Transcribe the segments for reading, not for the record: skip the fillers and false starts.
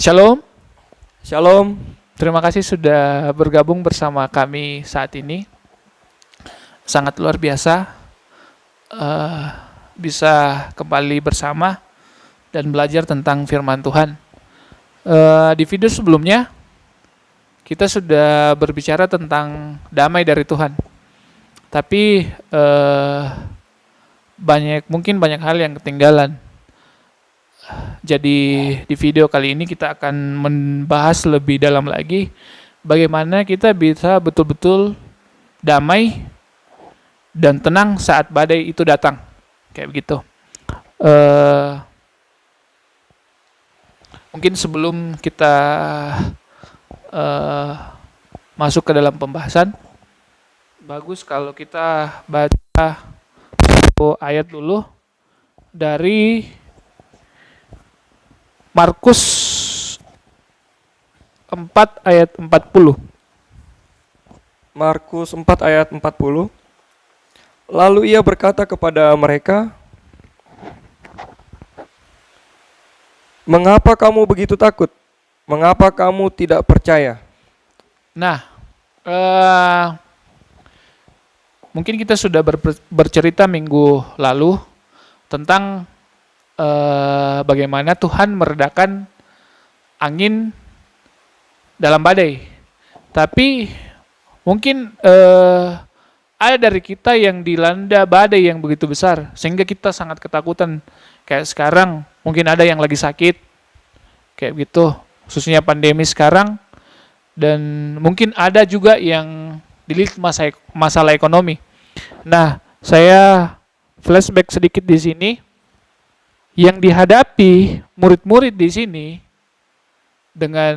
Shalom, Shalom. terima kasih sudah bergabung bersama kami saat ini. Sangat luar biasa eh, bisa kembali bersama dan belajar tentang firman Tuhan. Di video sebelumnya kita sudah berbicara tentang damai dari Tuhan. Tapi mungkin banyak hal yang ketinggalan. Jadi di video kali ini kita akan membahas lebih dalam lagi bagaimana kita bisa betul-betul damai dan tenang saat badai itu datang. Kayak begitu. Mungkin sebelum kita masuk ke dalam pembahasan, bagus kalau kita baca ayat dulu dari Markus 4 ayat 40. Markus 4 ayat 40. Lalu ia berkata kepada mereka, "Mengapa kamu begitu takut? Mengapa kamu tidak percaya?" Nah, mungkin kita sudah bercerita minggu lalu tentang bagaimana Tuhan meredakan angin dalam badai. Tapi mungkin ada dari kita yang dilanda badai yang begitu besar sehingga kita sangat ketakutan. Kayak sekarang mungkin ada yang lagi sakit kayak gitu, khususnya pandemi sekarang, dan mungkin ada juga yang dilihat masalah ekonomi. Nah, saya flashback sedikit di sini. Yang dihadapi murid-murid di sini dengan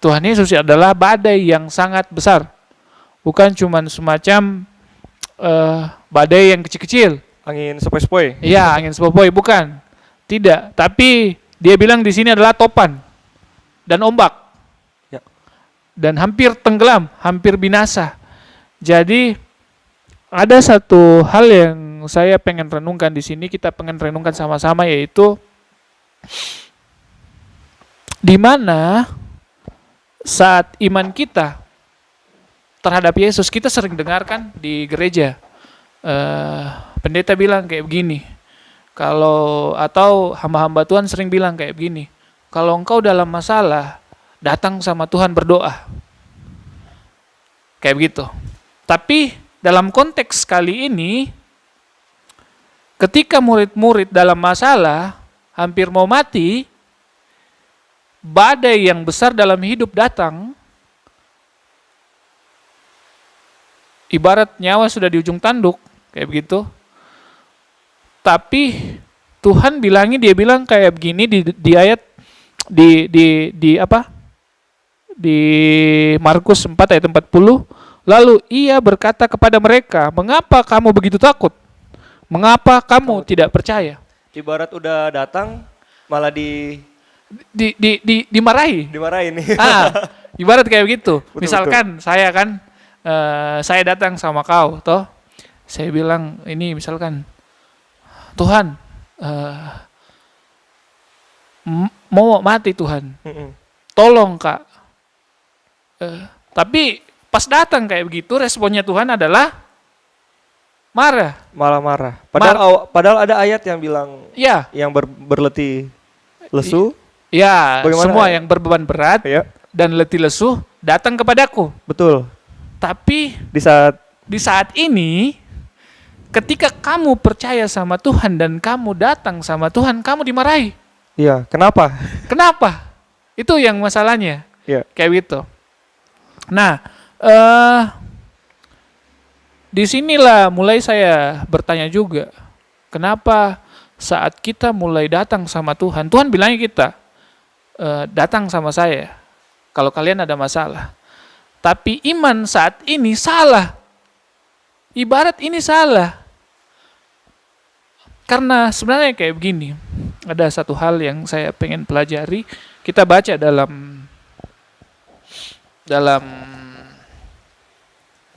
Tuhan Yesus adalah badai yang sangat besar. Bukan cuma semacam badai yang kecil-kecil. Angin sepoi-sepoi. Iya, angin sepoi, bukan. Tidak, tapi dia bilang di sini adalah topan dan ombak. Ya. Dan hampir tenggelam, hampir binasa. Jadi ada satu hal yang saya pengen renungkan di sini, kita pengen renungkan sama-sama, yaitu di mana saat iman kita terhadap Yesus, kita sering dengarkan di gereja pendeta bilang kayak begini, atau hamba-hamba Tuhan sering bilang kayak begini, kalau engkau dalam masalah, datang sama Tuhan berdoa. Kayak begitu. Tapi dalam konteks kali ini, ketika murid-murid dalam masalah, hampir mau mati, badai yang besar dalam hidup datang, ibarat nyawa sudah di ujung tanduk, kayak begitu. Tapi Tuhan dia bilang kayak begini di ayat di Markus 4 ayat 40. Lalu ia berkata kepada mereka, "Mengapa kamu begitu takut? Mengapa kamu tidak percaya?" Ibarat udah datang malah Dimarahi. dimarahin. Ibarat kayak begitu. Betul, Misalkan saya datang sama kau, toh saya bilang ini, misalkan, Tuhan, mau mati Tuhan, tolong Kak. Tapi pas datang kayak begitu, responnya Tuhan adalah marah. Malah marah. Padahal ada ayat yang bilang, Ya, yang berletih lesu. ya, Bagaimana? semua yang berbeban berat Ya, dan letih lesu datang kepadaku. betul. Tapi Di saat ini, ketika kamu percaya sama Tuhan dan kamu datang sama Tuhan, kamu dimarahi. iya, kenapa? Kenapa? Itu yang masalahnya. Ya. Kayak gitu. Nah, disinilah mulai saya bertanya juga, kenapa saat kita mulai datang sama Tuhan, Tuhan bilangnya kita, datang sama saya kalau kalian ada masalah. Tapi iman saat ini salah. Ibarat ini salah. Karena sebenarnya kayak begini, ada satu hal yang saya pengen pelajari. Kita baca dalam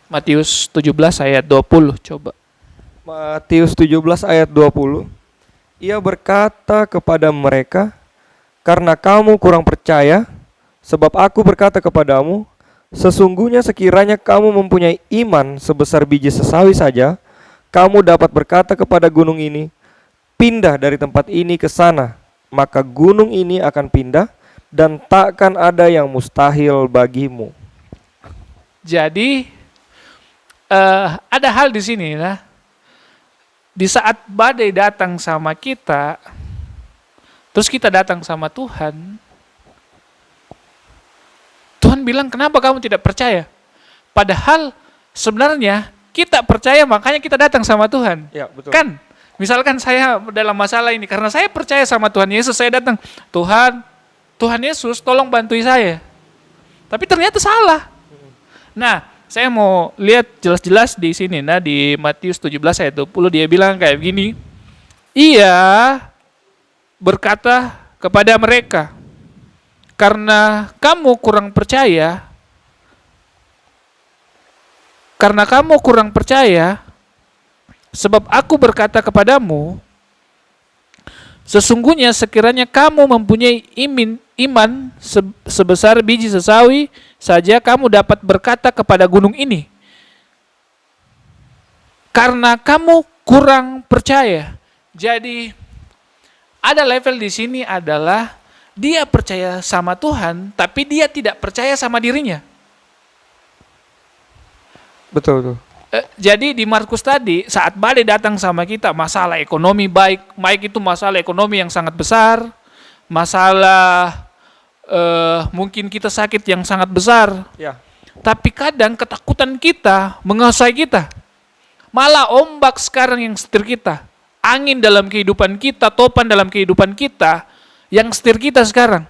Matius 17 ayat 20, coba. Matius 17 ayat 20. Ia berkata kepada mereka, "Karena kamu kurang percaya percaya, sebab aku berkata kepadamu, sesungguhnya sekiranya kamu mempunyai iman sebesar biji sesawi saja, kamu dapat berkata kepada gunung ini, pindah dari tempat ini ke sana, maka gunung ini akan pindah, dan takkan ada yang mustahil bagimu. Jadi ada hal di sini lah. Di saat badai datang sama kita, terus kita datang sama Tuhan, Tuhan bilang, kenapa kamu tidak percaya? Padahal sebenarnya kita percaya, makanya kita datang sama Tuhan. Ya, betul. Kan? Misalkan saya dalam masalah ini, karena saya percaya sama Tuhan Yesus, saya datang, Tuhan Yesus tolong bantu saya. Tapi ternyata salah. Nah, saya mau lihat jelas-jelas di sini, nah di Matius 17 ayat 20 dia bilang kayak gini. Ia berkata kepada mereka, karena kamu kurang percaya, sebab aku berkata kepadamu, sesungguhnya sekiranya kamu mempunyai iman sebesar biji sesawi saja, kamu dapat berkata kepada gunung ini, karena kamu kurang percaya. Jadi ada level di sini adalah dia percaya sama Tuhan, tapi dia tidak percaya sama dirinya. Betul. Jadi di Markus tadi, saat badai datang sama kita, masalah ekonomi baik itu masalah ekonomi yang sangat besar, masalah mungkin kita sakit yang sangat besar. Ya. Tapi kadang ketakutan kita menguasai kita. Malah ombak sekarang yang setir kita, angin dalam kehidupan kita, topan dalam kehidupan kita, yang setir kita sekarang.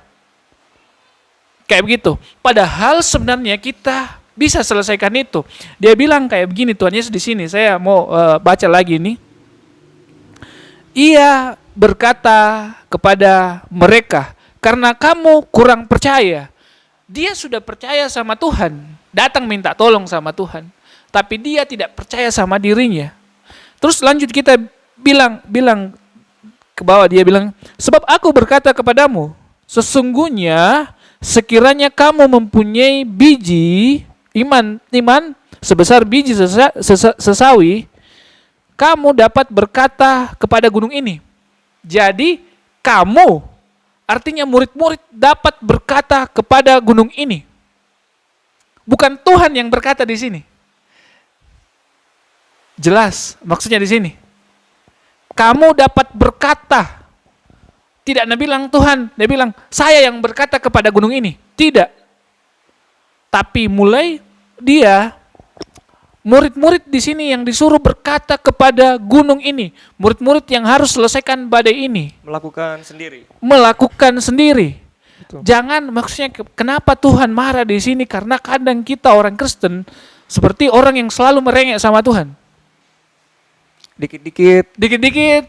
Kayak begitu. Padahal sebenarnya kita bisa selesaikan itu. Dia bilang kayak begini, Tuhan Yesus di sini. Saya mau baca lagi nih. Ia berkata kepada mereka, karena kamu kurang percaya. Dia sudah percaya sama Tuhan, datang minta tolong sama Tuhan, tapi dia tidak percaya sama dirinya. Terus lanjut kita bilang ke bawah, dia bilang, sebab aku berkata kepadamu, sesungguhnya sekiranya kamu mempunyai biji iman sebesar biji sesawi, kamu dapat berkata kepada gunung ini. Jadi kamu, artinya murid-murid dapat berkata kepada gunung ini. Bukan Tuhan yang berkata di sini. Jelas maksudnya di sini. Kamu dapat berkata. Tidak dia bilang Tuhan, dia bilang saya yang berkata kepada gunung ini. Tidak. Tapi mulai dia, murid-murid di sini yang disuruh berkata kepada gunung ini. Murid-murid yang harus selesaikan badai ini. Melakukan sendiri. Betul. Jangan, maksudnya kenapa Tuhan marah di sini? Karena kadang kita orang Kristen seperti orang yang selalu merengek sama Tuhan. Dikit-dikit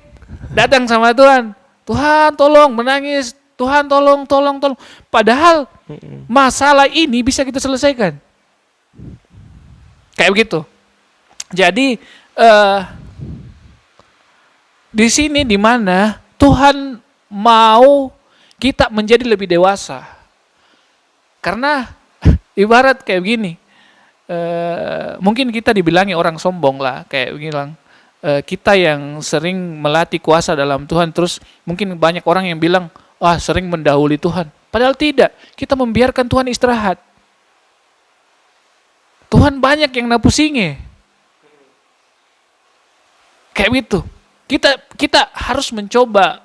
datang sama Tuhan. Tuhan tolong, menangis. Tuhan tolong. Padahal masalah ini bisa kita selesaikan. Kayak begitu. Jadi di sini di mana Tuhan mau kita menjadi lebih dewasa. Karena ibarat kayak begini, mungkin kita dibilangi orang sombong lah, kayak bilang kita yang sering melatih kuasa dalam Tuhan, terus mungkin banyak orang yang bilang, sering mendahului Tuhan. Padahal tidak, kita membiarkan Tuhan istirahat. Tuhan banyak yang napusingi. Kayak gitu. Kita harus mencoba.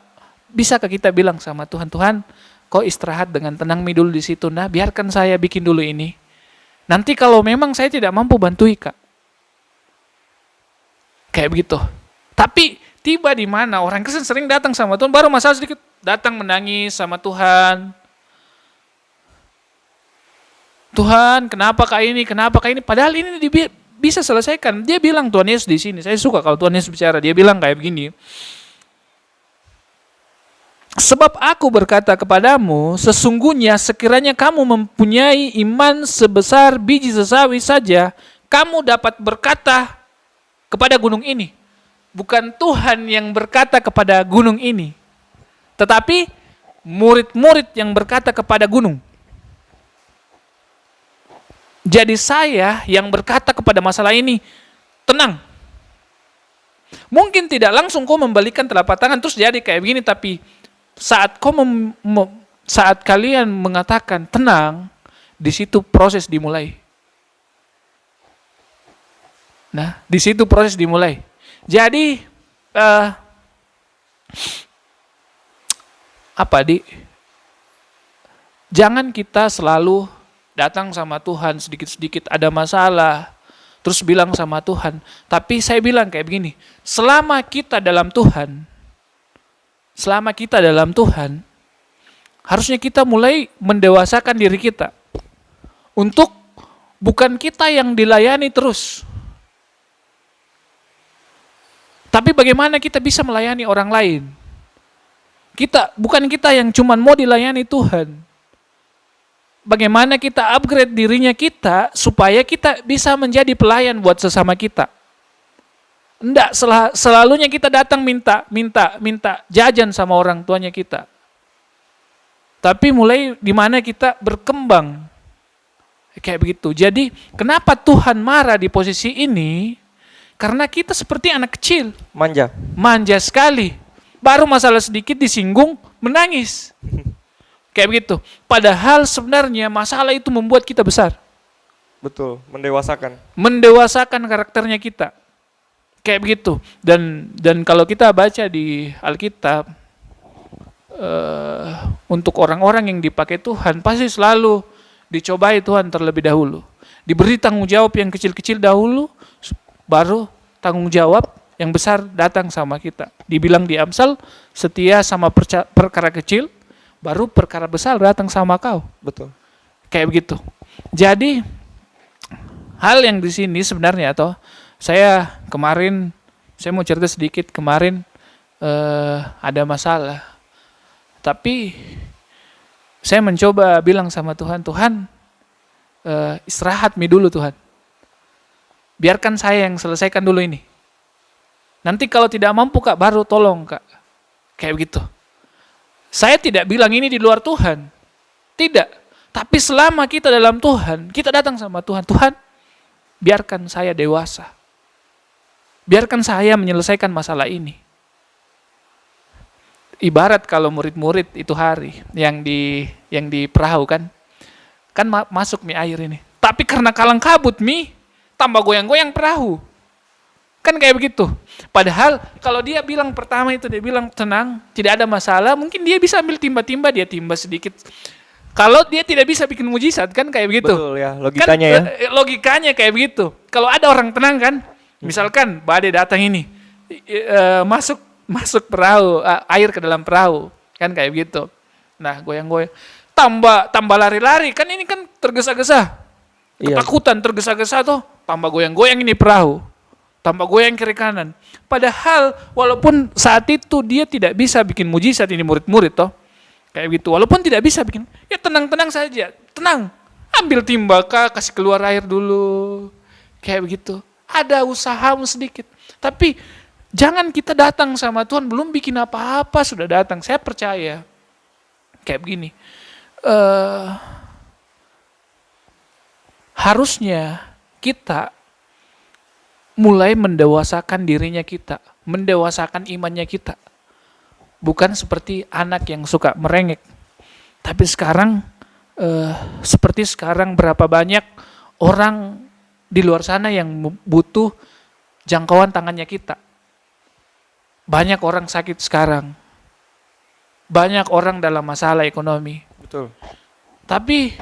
Bisakah kita bilang sama Tuhan, Tuhan, kau istirahat dengan tenang dulu di situ, nah biarkan saya bikin dulu ini. Nanti kalau memang saya tidak mampu bantui Kak. Kayak begitu. Tapi tiba di mana orang Kristen sering datang sama Tuhan, baru masalah sedikit datang menangis sama Tuhan. Tuhan, kenapa kayak ini? Padahal ini bisa selesaikan. Dia bilang Tuhan Yesus di sini. Saya suka kalau Tuhan Yesus bicara. Dia bilang kayak begini. Sebab aku berkata kepadamu, sesungguhnya sekiranya kamu mempunyai iman sebesar biji sesawi saja, kamu dapat berkata kepada gunung ini. Bukan Tuhan yang berkata kepada gunung ini, tetapi murid-murid yang berkata kepada gunung. Jadi saya yang berkata kepada masalah ini, tenang. Mungkin tidak langsung kau membalikan telapak tangan terus jadi kayak begini, tapi saat saat kalian mengatakan tenang, di situ proses dimulai. Nah, di situ proses dimulai. Jadi jangan kita selalu datang sama Tuhan sedikit-sedikit ada masalah, terus bilang sama Tuhan. Tapi saya bilang kayak begini, selama kita dalam Tuhan, harusnya kita mulai mendewasakan diri kita. Untuk bukan kita yang dilayani terus, tapi bagaimana kita bisa melayani orang lain. Bukan kita yang cuma mau dilayani Tuhan. Bagaimana kita upgrade dirinya kita supaya kita bisa menjadi pelayan buat sesama kita. Enggak selalunya kita datang minta jajan sama orang tuanya kita. Tapi mulai di mana kita berkembang. Kayak begitu. Jadi kenapa Tuhan marah di posisi ini? Karena kita seperti anak kecil. Manja sekali. Baru masalah sedikit disinggung, menangis. Kayak begitu. Padahal sebenarnya masalah itu membuat kita besar. Betul, mendewasakan. Mendewasakan karakternya kita. Kayak begitu. Dan kalau kita baca di Alkitab, untuk orang-orang yang dipakai Tuhan, pasti selalu dicobai Tuhan terlebih dahulu. Diberi tanggung jawab yang kecil-kecil dahulu, baru tanggung jawab yang besar datang sama kita. Dibilang di Amsal, setia sama perkara kecil, baru perkara besar datang sama kau. Betul. Kayak begitu. Jadi hal yang di sini sebenarnya saya mau cerita sedikit kemarin ada masalah. Tapi saya mencoba bilang sama Tuhan, istirahat dulu Tuhan. Biarkan saya yang selesaikan dulu ini. Nanti kalau tidak mampu Kak, baru tolong Kak. Kayak begitu. Saya tidak bilang ini di luar Tuhan. Tidak. Tapi selama kita dalam Tuhan, kita datang sama Tuhan. Tuhan, biarkan saya dewasa. Biarkan saya menyelesaikan masalah ini. Ibarat kalau murid-murid itu hari yang di perahu kan masuk air ini. Tapi karena kalang kabut tambah goyang-goyang perahu. Kan kayak begitu. Padahal kalau dia bilang pertama itu, dia bilang tenang, tidak ada masalah, mungkin dia bisa ambil timba-timba, dia timba sedikit. Kalau dia tidak bisa bikin mujizat, kan kayak begitu. Betul ya, logikanya kan, ya. Logikanya kayak begitu. Kalau ada orang tenang kan, misalkan badai datang ini, masuk perahu, air ke dalam perahu, kan kayak begitu. Nah, goyang-goyang. Tambah lari-lari, kan ini kan tergesa-gesa. Ketakutan, tergesa-gesa tambah goyang-goyang ini perahu. Tambah goyang kiri kanan. Padahal walaupun saat itu dia tidak bisa bikin mujizat ini murid-murid kayak gitu. Walaupun tidak bisa bikin, ya tenang-tenang saja. Tenang. Ambil timba kasih keluar air dulu. Kayak begitu. Ada usahamu sedikit. Tapi jangan kita datang sama Tuhan belum bikin apa-apa sudah datang. Saya percaya. Kayak begini. Harusnya kita mulai mendewasakan dirinya kita, mendewasakan imannya kita. Bukan seperti anak yang suka merengek. Tapi sekarang, seperti sekarang berapa banyak orang di luar sana yang butuh jangkauan tangannya kita. Banyak orang sakit sekarang. Banyak orang dalam masalah ekonomi. Betul. Tapi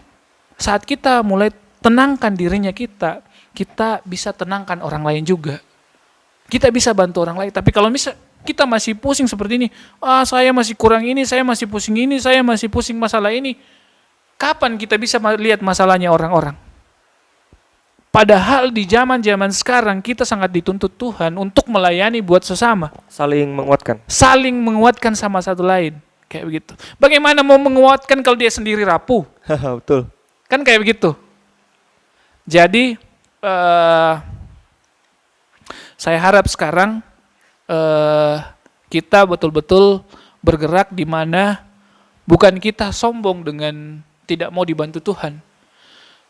saat kita mulai tenangkan dirinya kita bisa tenangkan orang lain juga. Kita bisa bantu orang lain. Tapi kalau misal kita masih pusing seperti ini, saya masih kurang ini, saya masih pusing ini, saya masih pusing masalah ini. Kapan kita bisa lihat masalahnya orang-orang? Padahal di zaman-zaman sekarang kita sangat dituntut Tuhan untuk melayani buat sesama. Saling menguatkan. Saling menguatkan sama satu lain. Kayak begitu. Bagaimana mau menguatkan kalau dia sendiri rapuh? Betul. Kan kayak begitu. Jadi saya harap sekarang kita betul-betul bergerak di mana Bukan kita sombong dengan tidak mau dibantu Tuhan.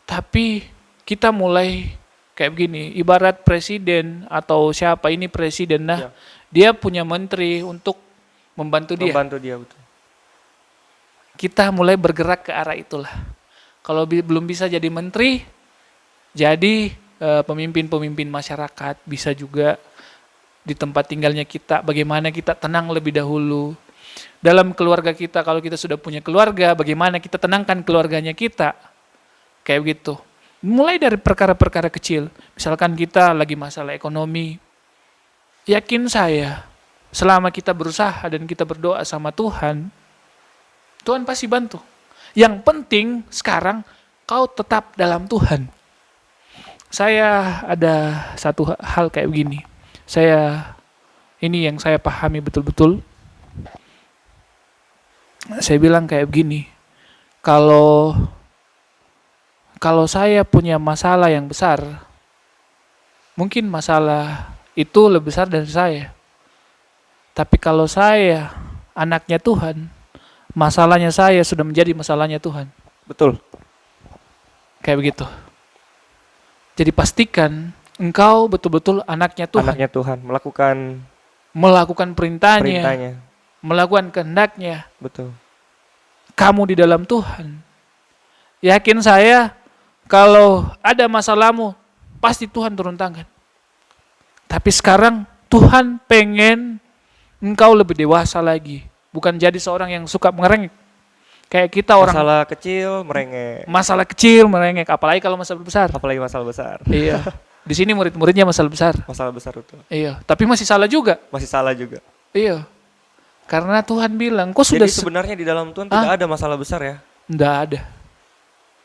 Tapi kita mulai kayak begini, ibarat presiden atau siapa ini presiden, Ya. dia punya menteri untuk membantu dia. Membantu dia, betul. Kita mulai bergerak ke arah itulah. Kalau belum bisa jadi menteri, jadi pemimpin-pemimpin masyarakat, bisa juga di tempat tinggalnya kita, bagaimana kita tenang lebih dahulu. Dalam keluarga kita, kalau kita sudah punya keluarga, bagaimana kita tenangkan keluarganya kita. Kayak begitu. Mulai dari perkara-perkara kecil. Misalkan kita lagi masalah ekonomi. Yakin saya, selama kita berusaha dan kita berdoa sama Tuhan, Tuhan pasti bantu. Yang penting sekarang kau tetap dalam Tuhan. Saya ada satu hal kayak begini. Ini yang saya pahami betul-betul. Saya bilang kayak begini. Kalau saya punya masalah yang besar, mungkin masalah itu lebih besar dari saya. Tapi kalau saya anaknya Tuhan, masalahnya saya sudah menjadi masalahnya Tuhan. Betul. Kayak begitu. Jadi pastikan engkau betul-betul anaknya Tuhan. Anaknya Tuhan, Melakukan perintahnya, perintahnya. melakukan kehendaknya. Betul. Kamu di dalam Tuhan. Yakin saya, kalau ada masalahmu, pasti Tuhan turun tangan. Tapi sekarang Tuhan pengen engkau lebih dewasa lagi. Bukan jadi seorang yang suka merengek. Kayak kita orang Masalah kecil merengek, masalah kecil merengek, apalagi kalau masalah besar. apalagi masalah besar. Iya. Di sini murid-muridnya masalah besar. Masalah besar itu Iya, tapi masih salah juga. masih salah juga. Iya. Karena Tuhan bilang, kok sudah Jadi sebenarnya di dalam Tuhan tidak ada masalah besar ya. enggak ada.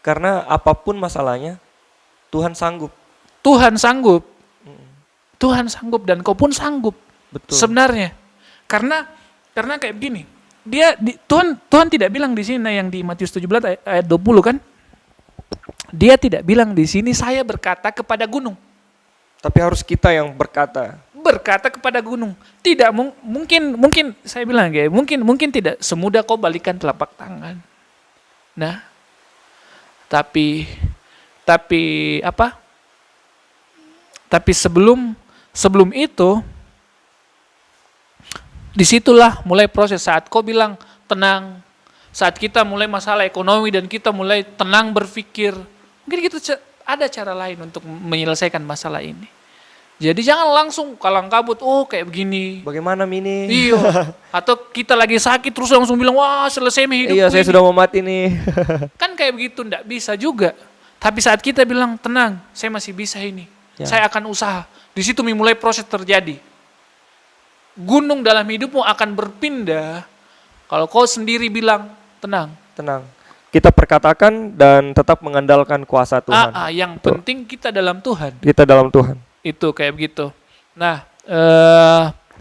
Karena apapun masalahnya, Tuhan sanggup. Tuhan sanggup. Tuhan sanggup dan kau pun sanggup. Betul. Sebenarnya. Karena kayak begini. Tuhan tidak bilang di sini yang di Matius 17 ayat 20 kan? Dia tidak bilang di sini saya berkata kepada gunung. Tapi harus kita yang berkata. Berkata kepada gunung. Tidak mungkin saya bilang kayak mungkin tidak semudah kau balikan telapak tangan. Nah, tapi apa? Tapi sebelum itu, disitulah mulai proses saat kau bilang tenang, saat kita mulai masalah ekonomi dan kita mulai tenang berpikir, mungkin kita ada cara lain untuk menyelesaikan masalah ini. Jadi jangan langsung kalang kabut, oh kayak begini. Bagaimana Mini? Iya. Atau kita lagi sakit terus langsung bilang, wah selesai hidupku Iya, saya ini. sudah mau mati nih. Kan kayak begitu, enggak bisa juga. Tapi saat kita bilang, tenang, saya masih bisa ini. Ya. Saya akan usaha. Di situ mulai proses terjadi. Gunung dalam hidupmu akan berpindah kalau kau sendiri bilang, tenang. Tenang. Kita perkatakan dan tetap mengandalkan kuasa Tuhan. Yang penting kita dalam Tuhan. Kita dalam Tuhan. Itu kayak begitu. Nah,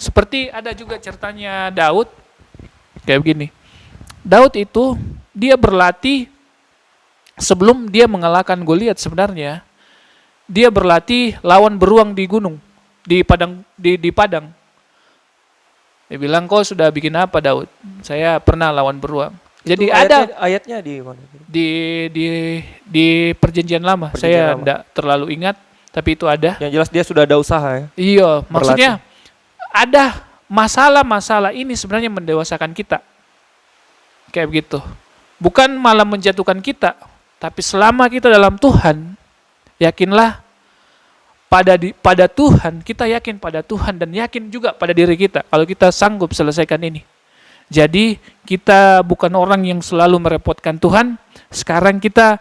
seperti ada juga ceritanya Daud. Kayak begini. Daud itu, dia berlatih sebelum dia mengalahkan Goliat sebenarnya. Dia berlatih lawan beruang di gunung, di padang. Dia bilang, kau sudah bikin apa Daud? Saya pernah lawan beruang. Jadi ayatnya di mana? Di perjanjian lama. Saya tidak terlalu ingat, tapi itu ada. Yang jelas dia sudah ada usaha ya. Iya, maksudnya ada masalah-masalah ini sebenarnya mendewasakan kita. Kayak begitu. Bukan malah menjatuhkan kita, tapi selama kita dalam Tuhan, yakinlah pada Tuhan, kita yakin pada Tuhan dan yakin juga pada diri kita kalau kita sanggup selesaikan ini. Jadi kita bukan orang yang selalu merepotkan Tuhan. Sekarang kita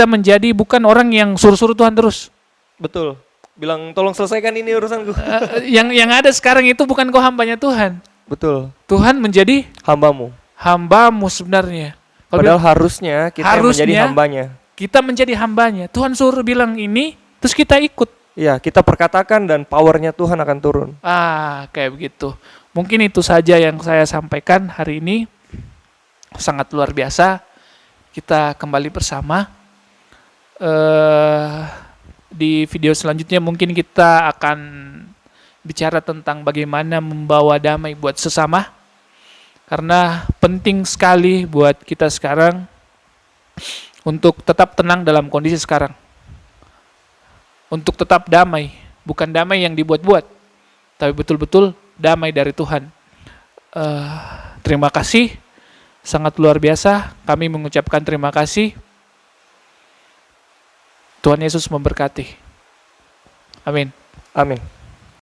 menjadi bukan orang yang suruh-suruh Tuhan terus. Betul. Bilang tolong selesaikan ini urusanku. Yang ada sekarang itu bukan kau hambanya Tuhan. Betul. Tuhan menjadi hambamu sebenarnya. Padahal harusnya kita menjadi hambanya. Kita menjadi hambanya. Tuhan suruh bilang ini, terus kita ikut. Iya, kita perkatakan dan powernya Tuhan akan turun. Kayak begitu. Mungkin itu saja yang saya sampaikan hari ini. Sangat luar biasa. Kita kembali bersama. Di video selanjutnya mungkin kita akan bicara tentang bagaimana membawa damai buat sesama. Karena penting sekali buat kita sekarang untuk tetap tenang dalam kondisi sekarang. Untuk tetap damai, bukan damai yang dibuat-buat, tapi betul-betul damai dari Tuhan. Terima kasih, sangat luar biasa. Kami mengucapkan terima kasih. Tuhan Yesus memberkati. Amin. Amin.